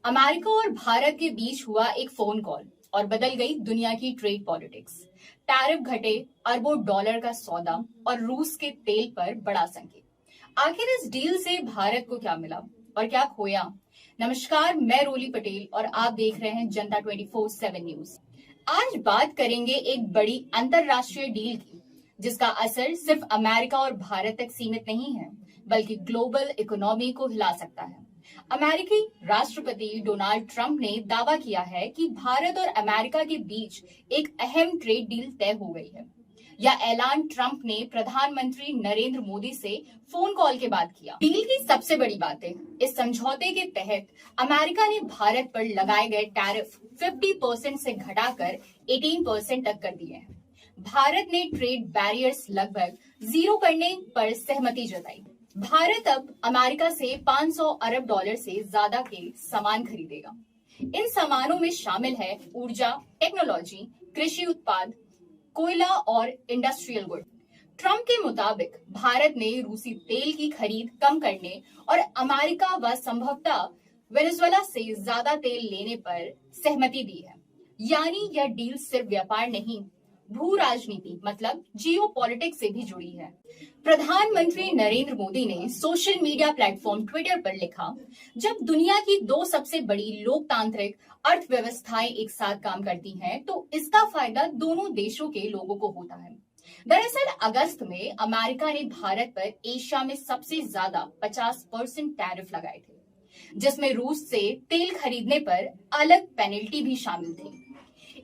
America और भारत के बीच हुआ एक फोन कॉल और बदल गई दुनिया की ट्रेड पॉलिटिक्स। टैरिफ घटे, अरबों डॉलर का सौदा और रूस के तेल पर बड़ा संकेत। आखिर इस डील से भारत को क्या मिला और क्या खोया? नमस्कार, मैं रोली पटेल और आप देख रहे हैं जनता 24/7 न्यूज। आज बात करेंगे एक बड़ी अंतरराष्ट्रीय डील की, जिसका असर सिर्फ अमेरिका और भारत तक सीमित नहीं है, बल्कि ग्लोबल इकोनॉमी को हिला सकता है। अमेरिकी राष्ट्रपति डोनाल्ड ट्रंप ने दावा किया है कि भारत और अमेरिका के बीच एक अहम ट्रेड डील तय हो गई है। यह ऐलान ट्रंप ने प्रधानमंत्री नरेंद्र मोदी से फोन कॉल के बाद किया। डील की सबसे बड़ी बातें, इस समझौते के तहत अमेरिका ने भारत पर लगाए गए टैरिफ 50% से घटाकर 18% तक कर दिए हैं। भारत ने ट्रेड बैरियर्स लगभग जीरो करने पर सहमति जताई। भारत अब अमेरिका से 500 अरब डॉलर से ज्यादा के सामान खरीदेगा। इन सामानों में शामिल है ऊर्जा, टेक्नोलॉजी, कृषि उत्पाद, कोयला और इंडस्ट्रियल गुड। ट्रंप के मुताबिक भारत ने रूसी तेल की खरीद कम करने और अमेरिका व संभवतः वेनेजुएला से ज्यादा तेल लेने पर सहमति दी है। यानी यह डील सिर्फ व्यापार नहीं, भू राजनीति मतलब जियो पॉलिटिक्स से भी जुड़ी है। प्रधानमंत्री नरेंद्र मोदी ने सोशल मीडिया प्लेटफॉर्म ट्विटर पर लिखा, जब दुनिया की दो सबसे बड़ी लोकतांत्रिक अर्थव्यवस्थाएं एक साथ काम करती हैं, तो इसका फायदा दोनों देशों के लोगों को होता है। दरअसल अगस्त में अमेरिका ने भारत पर एशिया में सबसे ज्यादा 50% टैरिफ लगाए थे, जिसमें रूस से तेल खरीदने पर अलग पेनल्टी भी शामिल थी।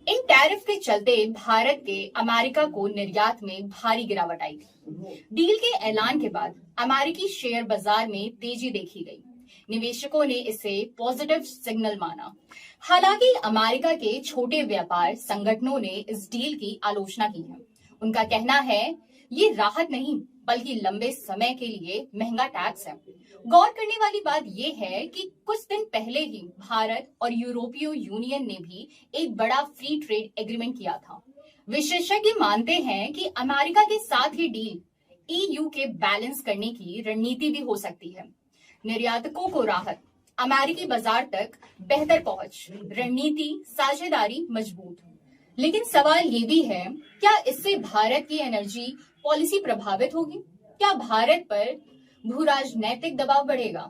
इन टैरिफ के चलते भारत के अमेरिका को निर्यात में भारी गिरावट आई थी। डील के ऐलान के बाद अमेरिकी शेयर बाजार में तेजी देखी गई। निवेशकों ने इसे पॉजिटिव सिग्नल माना। हालांकि अमेरिका के छोटे व्यापार संगठनों ने इस डील की आलोचना की है। उनका कहना है, ये राहत नहीं बल्कि लंबे समय के लिए महंगा टैक्स है। गौर करने वाली बात यह है कि कुछ दिन पहले ही भारत और यूरोपीय यूनियन ने भी एक बड़ा फ्री ट्रेड एग्रीमेंट किया था। विशेषज्ञ मानते हैं कि अमेरिका के साथ ही डील ईयू के बैलेंस करने की रणनीति भी हो सकती है। निर्यातकों को राहत, अमेरिकी बाजार तक बेहतर पहुंच, रणनीति साझेदारी मजबूत। लेकिन सवाल ये भी है, क्या इससे भारत की एनर्जी पॉलिसी प्रभावित होगी? क्या भारत पर भू राजनैतिक दबाव बढ़ेगा?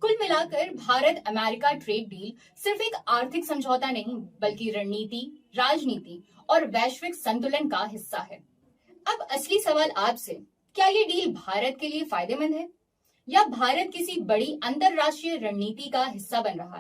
कुल मिलाकर भारत अमेरिका ट्रेड डील सिर्फ एक आर्थिक समझौता नहीं, बल्कि रणनीति, राजनीति और वैश्विक संतुलन का हिस्सा है। अब असली सवाल आपसे, क्या ये डील भारत के लिए फायदेमंद है या भारत किसी बड़ी अंतरराष्ट्रीय रणनीति का हिस्सा बन रहा है?